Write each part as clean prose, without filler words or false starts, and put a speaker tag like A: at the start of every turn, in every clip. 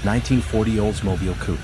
A: 1940 Oldsmobile Coupe.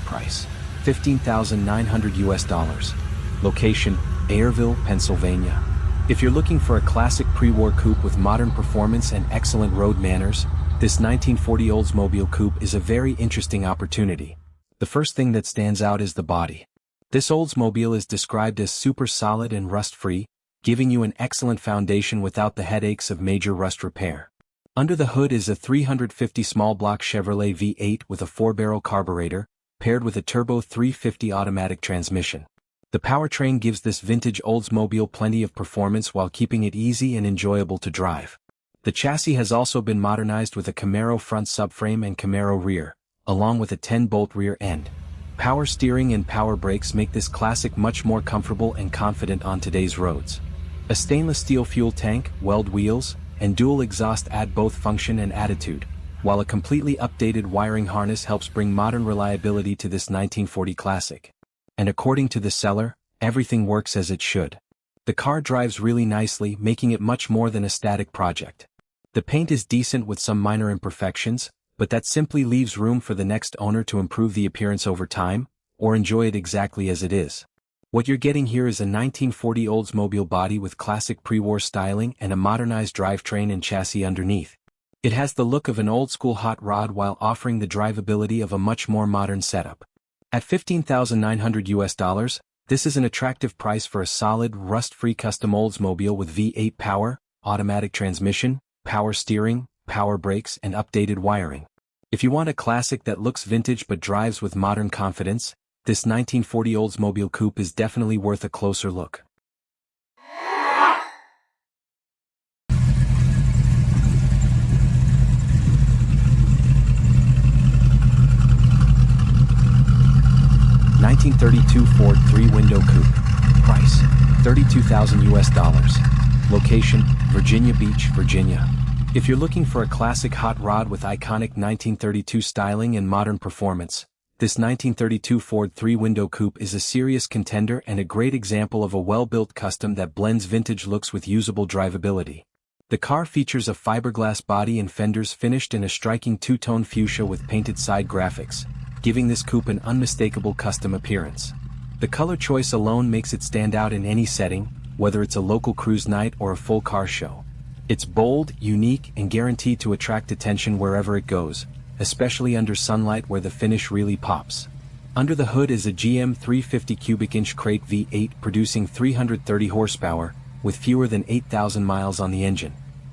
A: Price: $15,900. Location: Ayrville, Pennsylvania. If you're looking for a classic pre-war coupe with modern performance and excellent road manners, this 1940 Oldsmobile Coupe is a very interesting opportunity. The first thing that stands out is the body. This Oldsmobile is described as super solid and rust-free, giving you an excellent foundation without the headaches of major rust repair. Under the hood is a 350 small block Chevrolet V8 with a 4-barrel carburetor, paired with a turbo 350 automatic transmission. The powertrain gives this vintage Oldsmobile plenty of performance while keeping it easy and enjoyable to drive. The chassis has also been modernized with a Camaro front subframe and Camaro rear, along with a 10-bolt rear end. Power steering and power brakes make this classic much more comfortable and confident on today's roads. A stainless steel fuel tank, weld wheels, and dual exhaust add both function and attitude, while a completely updated wiring harness helps bring modern reliability to this 1940 classic. And according to the seller, everything works as it should. The car drives really nicely, making it much more than a static project. The paint is decent with some minor imperfections, but that simply leaves room for the next owner to improve the appearance over time, or enjoy it exactly as it is. What you're getting here is a 1940 Oldsmobile body with classic pre-war styling and a modernized drivetrain and chassis underneath. It has the look of an old-school hot rod while offering the drivability of a much more modern setup. At $15,900, this is an attractive price for a solid, rust-free custom Oldsmobile with V8 power, automatic transmission, power steering, power brakes, and updated wiring. If you want a classic that looks vintage but drives with modern confidence, this 1940 Oldsmobile Coupe is definitely worth a closer look. $1932 Ford 3-window coupe. Price: $32,000. Location: Virginia Beach, Virginia. If you're looking for a classic hot rod with iconic 1932 styling and modern performance, this 1932 Ford 3-window coupe is a serious contender and a great example of a well-built custom that blends vintage looks with usable drivability. The car features a fiberglass body and fenders finished in a striking two-tone fuchsia with painted side graphics, giving this coupe an unmistakable custom appearance. The color choice alone makes it stand out in any setting, whether it's a local cruise night or a full car show. It's bold, unique, and guaranteed to attract attention wherever it goes, especially under sunlight where the finish really pops. Under the hood is a GM 350 cubic inch crate V8 producing 330 horsepower, with fewer than 8,000 miles on the engine.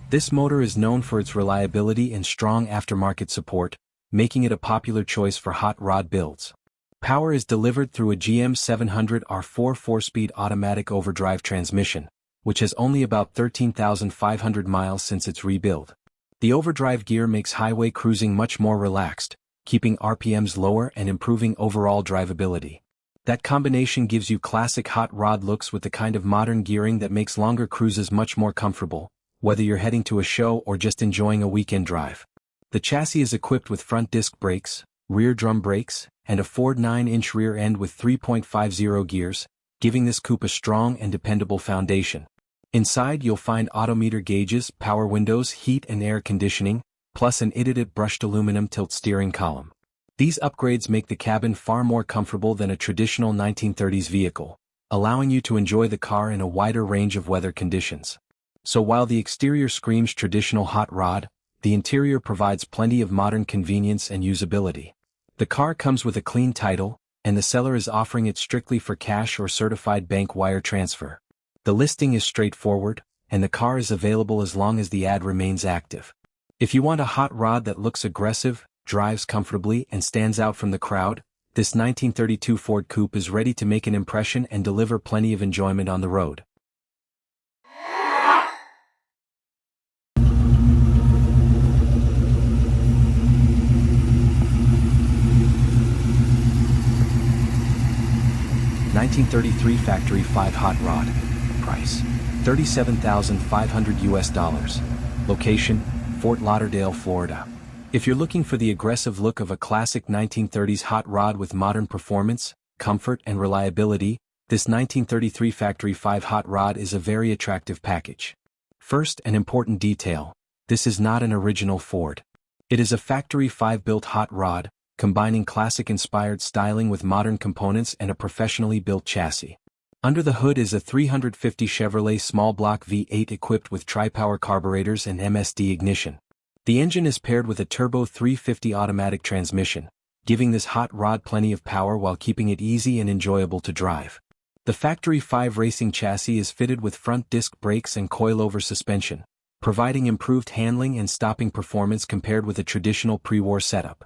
A: This motor is known for its reliability and strong aftermarket support, making it a popular choice for hot rod builds. Power is delivered through a GM 700R4 4-speed automatic overdrive transmission, which has only about 13,500 miles since its rebuild. The overdrive gear makes highway cruising much more relaxed, keeping RPMs lower and improving overall drivability. That combination gives you classic hot rod looks with the kind of modern gearing that makes longer cruises much more comfortable, whether you're heading to a show or just enjoying a weekend drive. The chassis is equipped with front disc brakes, rear drum brakes, and a Ford 9-inch rear end with 3.50 gears, giving this coupe a strong and dependable foundation. Inside you'll find odometer gauges, power windows, heat and air conditioning, plus an iterative brushed aluminum tilt steering column. These upgrades make the cabin far more comfortable than a traditional 1930s vehicle, allowing you to enjoy the car in a wider range of weather conditions. So while the exterior screams traditional hot rod, the interior provides plenty of modern convenience and usability. The car comes with a clean title, and the seller is offering it strictly for cash or certified bank wire transfer. The listing is straightforward, and the car is available as long as the ad remains active. If you want a hot rod that looks aggressive, drives comfortably, and stands out from the crowd, this 1932 Ford Coupe is ready to make an impression and deliver plenty of enjoyment on the road. $1933 Factory 5 Hot Rod. Price: $37,500. Location: Fort Lauderdale, Florida. If you're looking for the aggressive look of a classic 1930s hot rod with modern performance, comfort, and reliability, this 1933 Factory 5 Hot Rod is a very attractive package. First, an important detail: this is not an original Ford. It is a factory 5-built hot rod, combining classic-inspired styling with modern components and a professionally built chassis. Under the hood is a 350 Chevrolet small block V8 equipped with tri-power carburetors and MSD ignition. The engine is paired with a turbo 350 automatic transmission, giving this hot rod plenty of power while keeping it easy and enjoyable to drive. The Factory 5 racing chassis is fitted with front disc brakes and coilover suspension, providing improved handling and stopping performance compared with a traditional pre-war setup.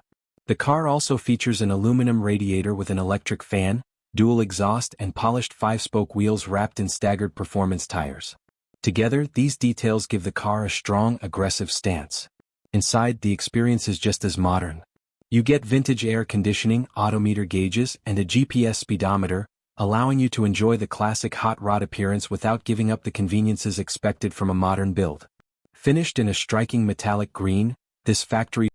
A: The car also features an aluminum radiator with an electric fan, dual exhaust and polished 5-spoke wheels wrapped in staggered performance tires. Together, these details give the car a strong, aggressive stance. Inside, the experience is just as modern. You get vintage air conditioning, odometer gauges, and a GPS speedometer, allowing you to enjoy the classic hot rod appearance without giving up the conveniences expected from a modern build. Finished in a striking metallic green, this factory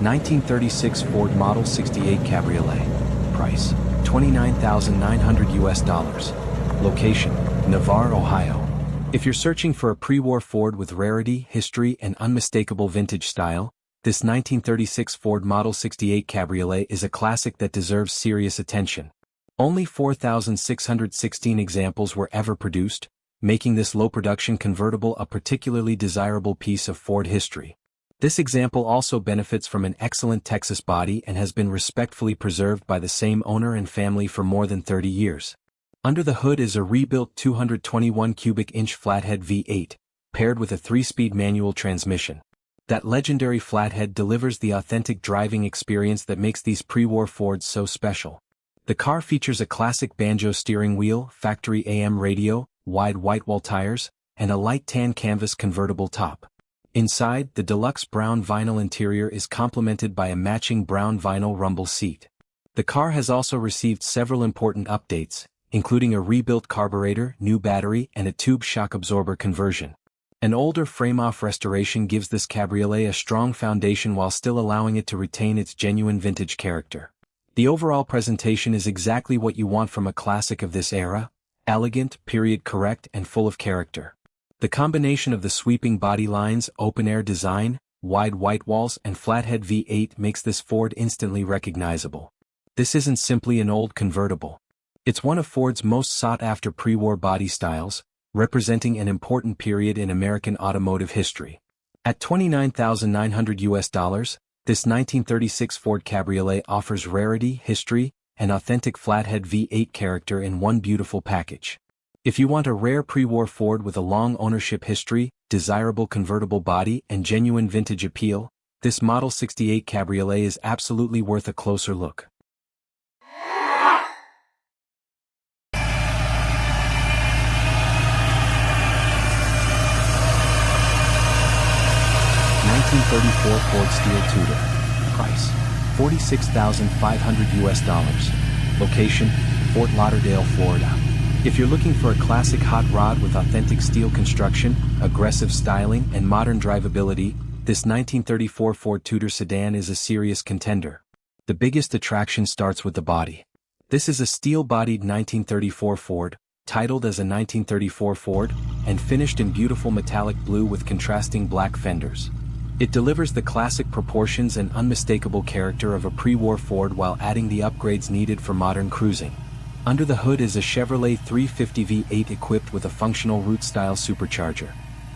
A: 1936 Ford Model 68 Cabriolet. Price: $29,900. Location: Navarre, Ohio. If you're searching for a pre-war Ford with rarity, history, and unmistakable vintage style, this 1936 Ford Model 68 Cabriolet is a classic that deserves serious attention. Only 4,616 examples were ever produced, making this low-production convertible a particularly desirable piece of Ford history. This example also benefits from an excellent Texas body and has been respectfully preserved by the same owner and family for more than 30 years. Under the hood is a rebuilt 221 cubic inch flathead V8, paired with a 3-speed manual transmission. That legendary flathead delivers the authentic driving experience that makes these pre-war Fords so special. The car features a classic banjo steering wheel, factory AM radio, wide whitewall tires, and a light tan canvas convertible top. Inside, the deluxe brown vinyl interior is complemented by a matching brown vinyl rumble seat. The car has also received several important updates, including a rebuilt carburetor, new battery, and a tube shock absorber conversion. An older frame-off restoration gives this cabriolet a strong foundation while still allowing it to retain its genuine vintage character. The overall presentation is exactly what you want from a classic of this era: elegant, period-correct, and full of character. The combination of the sweeping body lines, open-air design, wide white walls, and flathead V8 makes this Ford instantly recognizable. This isn't simply an old convertible. It's one of Ford's most sought-after pre-war body styles, representing an important period in American automotive history. At $29,900, this 1936 Ford Cabriolet offers rarity, history, and authentic flathead V8 character in one beautiful package. If you want a rare pre-war Ford with a long ownership history, desirable convertible body, and genuine vintage appeal, this Model 68 Cabriolet is absolutely worth a closer look. $1934 Ford Steel Tudor. Price: $46,500. Location: Fort Lauderdale, Florida. If you're looking for a classic hot rod with authentic steel construction, aggressive styling, and modern drivability, this 1934 Ford Tudor sedan is a serious contender. The biggest attraction starts with the body. This is a steel-bodied 1934 Ford, titled as a 1934 Ford, and finished in beautiful metallic blue with contrasting black fenders. It delivers the classic proportions and unmistakable character of a pre-war Ford while adding the upgrades needed for modern cruising. Under the hood is a Chevrolet 350 V8 equipped with a functional route-style supercharger.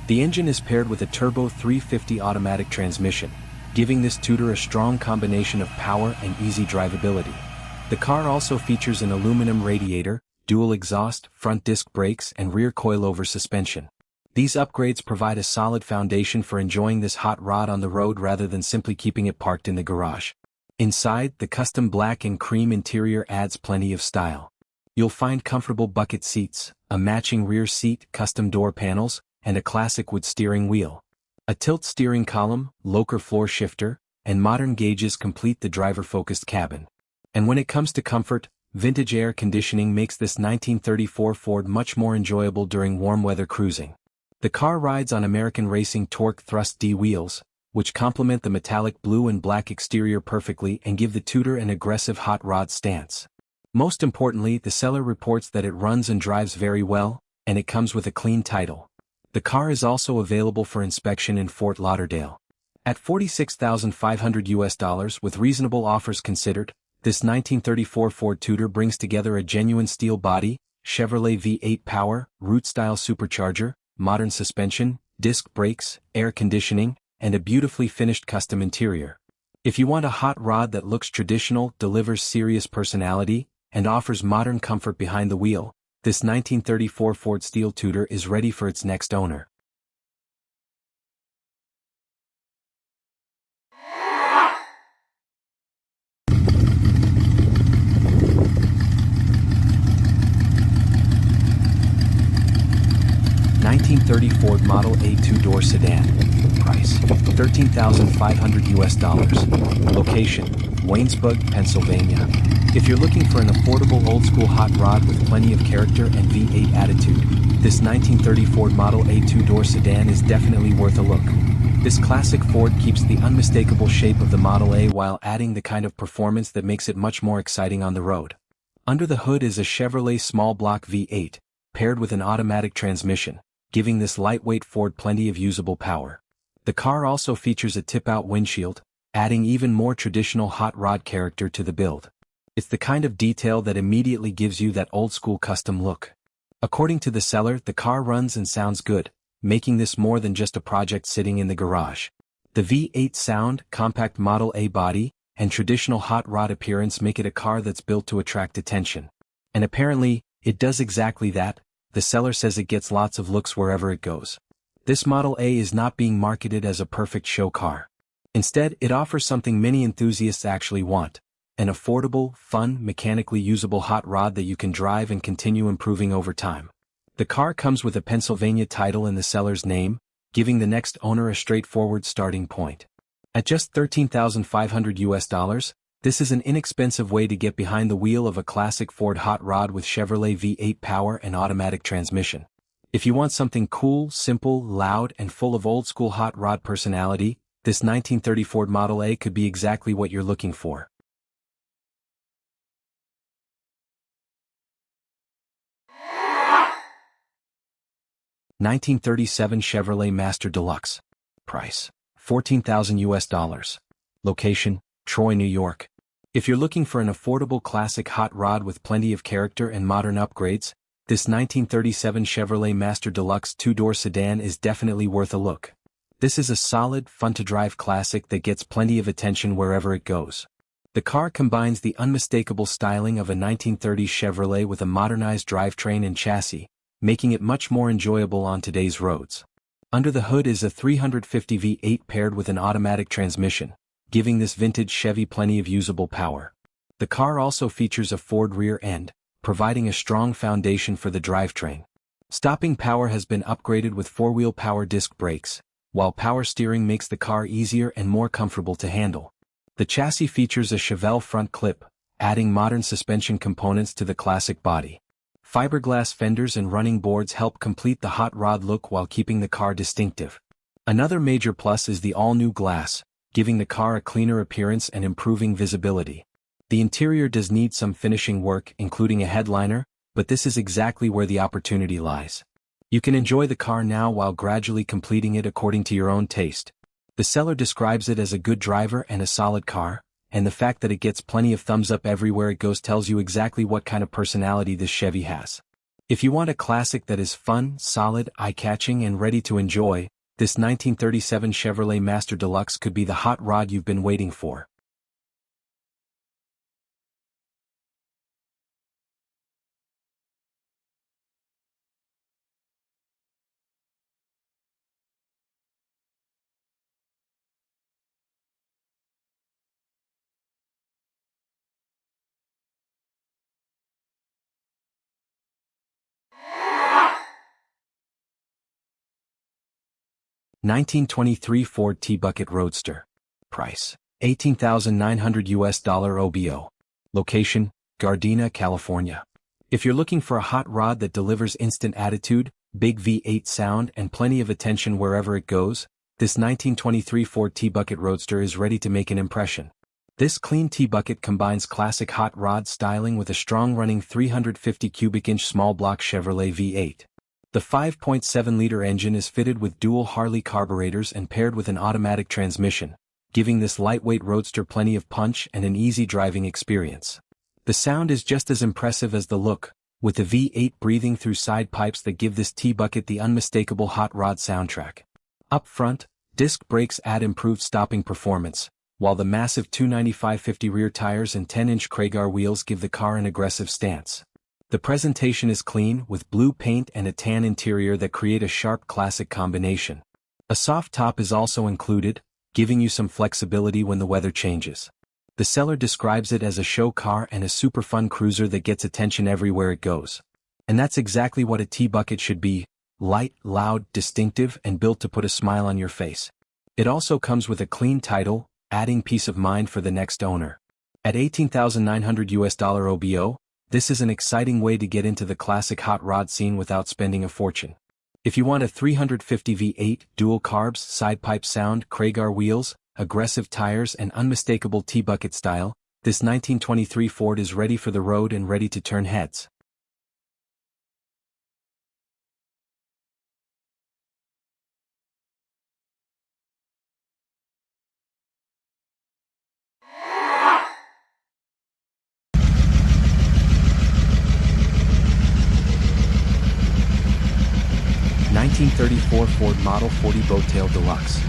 A: The engine is paired with a turbo 350 automatic transmission, giving this Tudor a strong combination of power and easy drivability. The car also features an aluminum radiator, dual exhaust, front disc brakes, and rear coilover suspension. These upgrades provide a solid foundation for enjoying this hot rod on the road rather than simply keeping it parked in the garage. Inside, the custom black and cream interior adds plenty of style. You'll find comfortable bucket seats, a matching rear seat, custom door panels, and a classic wood steering wheel. A tilt steering column, locker floor shifter, and modern gauges complete the driver-focused cabin. And when it comes to comfort, vintage air conditioning makes this 1934 Ford much more enjoyable during warm weather cruising. The car rides on American Racing Torque Thrust D wheels, which complement the metallic blue and black exterior perfectly and give the Tudor an aggressive hot rod stance. Most importantly, the seller reports that it runs and drives very well, and it comes with a clean title. The car is also available for inspection in Fort Lauderdale. At $46,500 with reasonable offers considered, this 1934 Ford Tudor brings together a genuine steel body, Chevrolet V8 power, root-style supercharger, modern suspension, disc brakes, air conditioning, and a beautifully finished custom interior. If you want a hot rod that looks traditional, delivers serious personality, and offers modern comfort behind the wheel, this 1934 Ford Steel Tudor is ready for its next owner. '30 Ford Model A two-door sedan. Price: $13,500. Location: Waynesburg, Pennsylvania. If you're looking for an affordable old-school hot rod with plenty of character and V8 attitude, this 1930 Ford Model A two-door sedan is definitely worth a look. This classic Ford keeps the unmistakable shape of the Model A while adding the kind of performance that makes it much more exciting on the road. Under the hood is a Chevrolet small block V8, paired with an automatic transmission, giving this lightweight Ford plenty of usable power. The car also features a tip-out windshield, adding even more traditional hot rod character to the build. It's the kind of detail that immediately gives you that old-school custom look. According to the seller, the car runs and sounds good, making this more than just a project sitting in the garage. The V8 sound, compact Model A body, and traditional hot rod appearance make it a car that's built to attract attention. And apparently, it does exactly that. The seller says it gets lots of looks wherever it goes. This Model A is not being marketed as a perfect show car. Instead, it offers something many enthusiasts actually want: an affordable, fun, mechanically usable hot rod that you can drive and continue improving over time. The car comes with a Pennsylvania title in the seller's name, giving the next owner a straightforward starting point. At just $13,500, this is an inexpensive way to get behind the wheel of a classic Ford hot rod with Chevrolet V8 power and automatic transmission. If you want something cool, simple, loud, and full of old-school hot rod personality, this 1930 Ford Model A could be exactly what you're looking for. $1937 Chevrolet Master Deluxe. Price: $14,000. Location: Troy, New York. If you're looking for an affordable classic hot rod with plenty of character and modern upgrades, this 1937 Chevrolet Master Deluxe two-door sedan is definitely worth a look. This is a solid, fun-to-drive classic that gets plenty of attention wherever it goes. The car combines the unmistakable styling of a 1930s Chevrolet with a modernized drivetrain and chassis, making it much more enjoyable on today's roads. Under the hood is a 350 V8 paired with an automatic transmission, giving this vintage Chevy plenty of usable power. The car also features a Ford rear end, providing a strong foundation for the drivetrain. Stopping power has been upgraded with four-wheel power disc brakes, while power steering makes the car easier and more comfortable to handle. The chassis features a Chevelle front clip, adding modern suspension components to the classic body. Fiberglass fenders and running boards help complete the hot rod look while keeping the car distinctive. Another major plus is the all-new glass, giving the car a cleaner appearance and improving visibility. The interior does need some finishing work, including a headliner, but this is exactly where the opportunity lies. You can enjoy the car now while gradually completing it according to your own taste. The seller describes it as a good driver and a solid car, and the fact that it gets plenty of thumbs up everywhere it goes tells you exactly what kind of personality this Chevy has. If you want a classic that is fun, solid, eye-catching, and ready to enjoy, this 1937 Chevrolet Master Deluxe could be the hot rod you've been waiting for. $1923 Ford T-Bucket Roadster. Price: $18,900 OBO. Location: Gardena, California. If you're looking for a hot rod that delivers instant attitude, big V8 sound, and plenty of attention wherever it goes, this 1923 Ford T-Bucket Roadster is ready to make an impression. This clean T-bucket combines classic hot rod styling with a strong running 350 cubic inch small block Chevrolet V8. The 5.7-liter engine is fitted with dual Harley carburetors and paired with an automatic transmission, giving this lightweight roadster plenty of punch and an easy driving experience. The sound is just as impressive as the look, with the V8 breathing through side pipes that give this T-bucket the unmistakable hot rod soundtrack. Up front, disc brakes add improved stopping performance, while the massive 295/50 rear tires and 10-inch Craigar wheels give the car an aggressive stance. The presentation is clean, with blue paint and a tan interior that create a sharp classic combination. A soft top is also included, giving you some flexibility when the weather changes. The seller describes it as a show car and a super fun cruiser that gets attention everywhere it goes. And that's exactly what a T-bucket should be: light, loud, distinctive, and built to put a smile on your face. It also comes with a clean title, adding peace of mind for the next owner. At $18,900 OBO, this is an exciting way to get into the classic hot rod scene without spending a fortune. If you want a 350 V8, dual carbs, side pipe sound, Craigar wheels, aggressive tires and unmistakable T-bucket style, this 1923 Ford is ready for the road and ready to turn heads. $1934 Ford Model 40 Boattail Deluxe.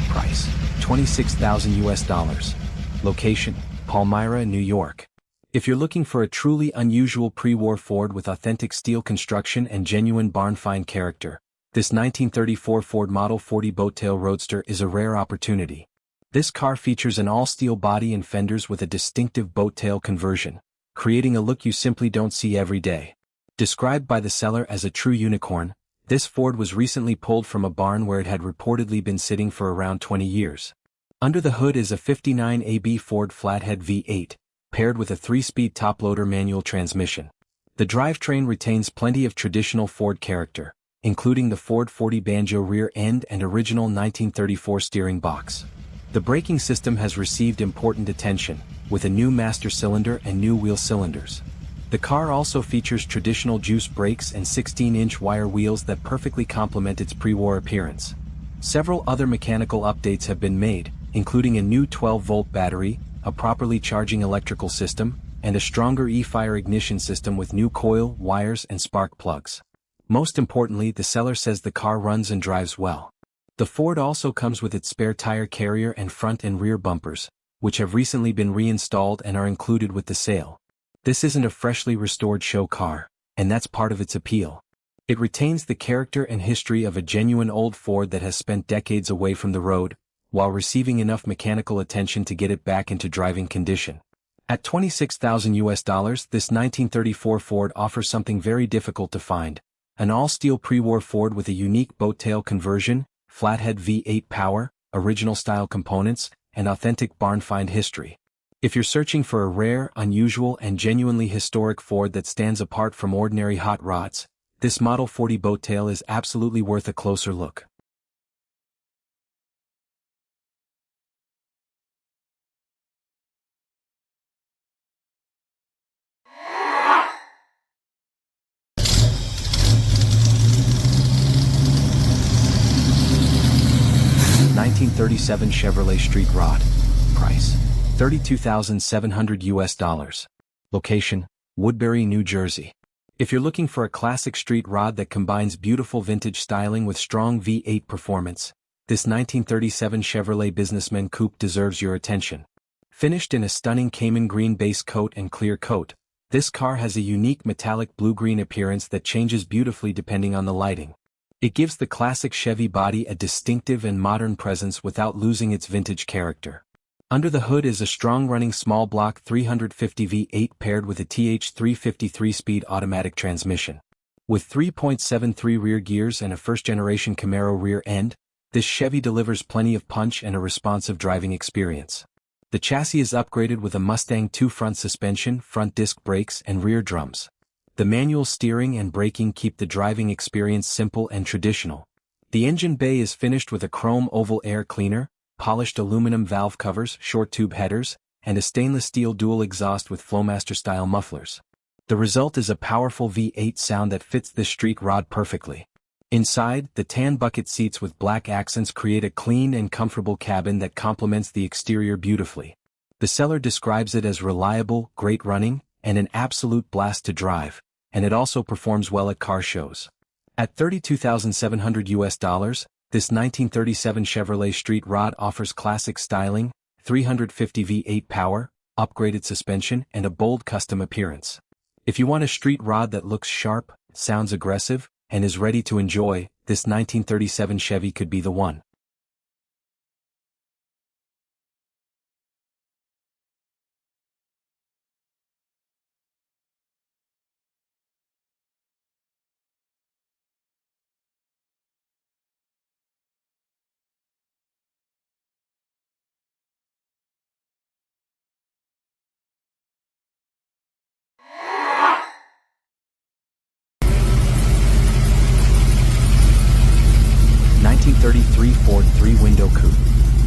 A: Price: $26,000. Location: Palmyra, New York. If you're looking for a truly unusual pre-war Ford with authentic steel construction and genuine barn find character, this 1934 Ford Model 40 Boattail Roadster is a rare opportunity. This car features an all-steel body and fenders with a distinctive boat-tail conversion, creating a look you simply don't see every day. Described by the seller as a true unicorn, this Ford was recently pulled from a barn where it had reportedly been sitting for around 20 years. Under the hood is a 59 AB Ford Flathead V8, paired with a 3-speed top-loader manual transmission. The drivetrain retains plenty of traditional Ford character, including the Ford 40 Banjo rear end and original 1934 steering box. The braking system has received important attention, with a new master cylinder and new wheel cylinders. The car also features traditional juice brakes and 16-inch wire wheels that perfectly complement its pre-war appearance. Several other mechanical updates have been made, including a new 12-volt battery, a properly charging electrical system, and a stronger e-fire ignition system with new coil, wires and spark plugs. Most importantly, the seller says the car runs and drives well. The Ford also comes with its spare tire carrier and front and rear bumpers, which have recently been reinstalled and are included with the sale. This isn't a freshly restored show car, and that's part of its appeal. It retains the character and history of a genuine old Ford that has spent decades away from the road, while receiving enough mechanical attention to get it back into driving condition. At $26,000, this 1934 Ford offers something very difficult to find: an all-steel pre-war Ford with a unique boat-tail conversion, flathead V8 power, original-style components, and authentic barn find history. If you're searching for a rare, unusual, and genuinely historic Ford that stands apart from ordinary hot rods, this Model 40 Boattail is absolutely worth a closer look. $1937 Chevrolet Street Rod. Price: $32,700. Location: Woodbury, New Jersey. If you're looking for a classic street rod that combines beautiful vintage styling with strong V8 performance, this 1937 Chevrolet Businessman Coupe deserves your attention. Finished in a stunning Cayman green base coat and clear coat, this car has a unique metallic blue-green appearance that changes beautifully depending on the lighting. It gives the classic Chevy body a distinctive and modern presence without losing its vintage character. Under the hood is a strong-running small block 350 V8 paired with a TH350 3-speed automatic transmission. With 3.73 rear gears and a first-generation Camaro rear end, this Chevy delivers plenty of punch and a responsive driving experience. The chassis is upgraded with a Mustang 2 front suspension, front disc brakes and rear drums. The manual steering and braking keep the driving experience simple and traditional. The engine bay is finished with a chrome oval air cleaner, polished aluminum valve covers, short tube headers, and a stainless steel dual exhaust with Flowmaster-style mufflers. The result is a powerful V8 sound that fits this street rod perfectly. Inside, the tan bucket seats with black accents create a clean and comfortable cabin that complements the exterior beautifully. The seller describes it as reliable, great running, and an absolute blast to drive, and it also performs well at car shows. At $32,700, this 1937 Chevrolet Street Rod offers classic styling, 350 V8 power, upgraded suspension, and a bold custom appearance. If you want a street rod that looks sharp, sounds aggressive, and is ready to enjoy, this 1937 Chevy could be the one. $1933 Ford 3-window coupe.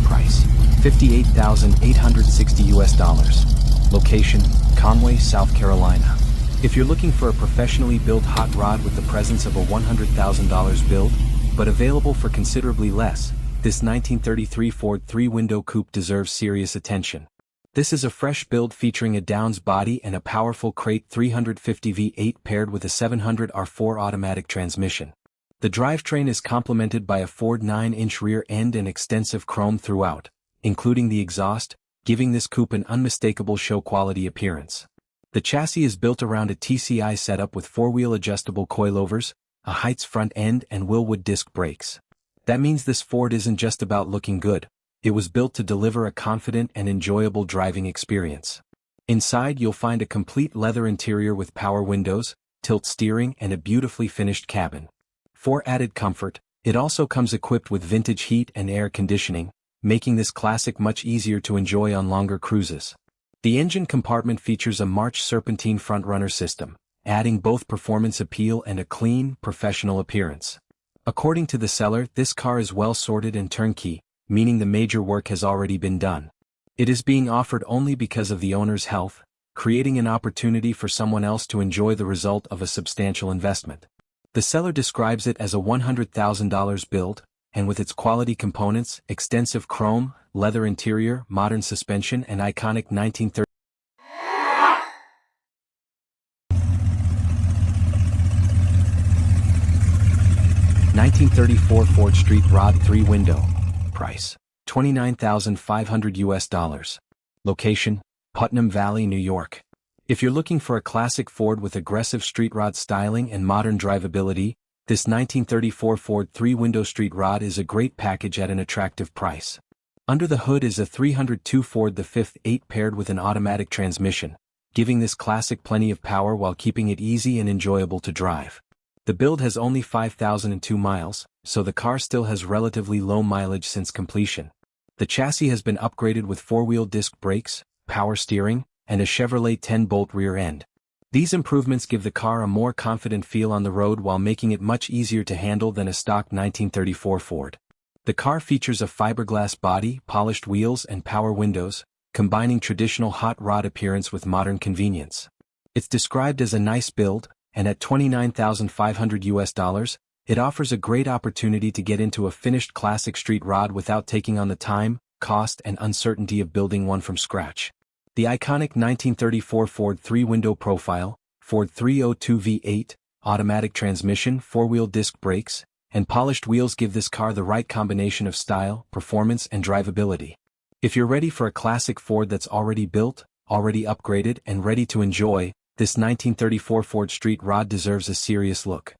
A: Price: $58,860. Location: Conway, South Carolina. If you're looking for a professionally built hot rod with the presence of a $100,000 build, but available for considerably less, this 1933 Ford 3-window coupe deserves serious attention. This is a fresh build featuring a Downs body and a powerful crate 350 V8 paired with a 700 R4 automatic transmission. The drivetrain is complemented by a Ford 9-inch rear end and extensive chrome throughout, including the exhaust, giving this coupe an unmistakable show-quality appearance. The chassis is built around a TCI setup with four-wheel adjustable coilovers, a Heights front end and Willwood disc brakes. That means this Ford isn't just about looking good, it was built to deliver a confident and enjoyable driving experience. Inside you'll find a complete leather interior with power windows, tilt steering and a beautifully finished cabin. For added comfort, it also comes equipped with vintage heat and air conditioning, making this classic much easier to enjoy on longer cruises. The engine compartment features a March serpentine front-runner system, adding both performance appeal and a clean, professional appearance. According to the seller, this car is well sorted and turnkey, meaning the major work has already been done. It is being offered only because of the owner's health, creating an opportunity for someone else to enjoy the result of a substantial investment. The seller describes it as a $100,000 build, and with its quality components, extensive chrome, leather interior, modern suspension and iconic 1934 Ford Street Rod 3-window. Price: $29,500. Location: Putnam Valley, New York. If you're looking for a classic Ford with aggressive street rod styling and modern drivability, this 1934 Ford 3-window street rod is a great package at an attractive price. Under the hood is a 302 Ford the 5th 8 paired with an automatic transmission, giving this classic plenty of power while keeping it easy and enjoyable to drive. The build has only 5,002 miles, so the car still has relatively low mileage since completion. The chassis has been upgraded with four-wheel disc brakes, power steering, and a Chevrolet 10-bolt rear end. These improvements give the car a more confident feel on the road while making it much easier to handle than a stock 1934 Ford. The car features a fiberglass body, polished wheels and power windows, combining traditional hot rod appearance with modern convenience. It's described as a nice build, and at $29,500, it offers a great opportunity to get into a finished classic street rod without taking on the time, cost and uncertainty of building one from scratch. The iconic 1934 Ford 3-window profile, Ford 302 V8, automatic transmission, four-wheel disc brakes, and polished wheels give this car the right combination of style, performance and drivability. If you're ready for a classic Ford that's already built, already upgraded and ready to enjoy, this 1934 Ford Street Rod deserves a serious look.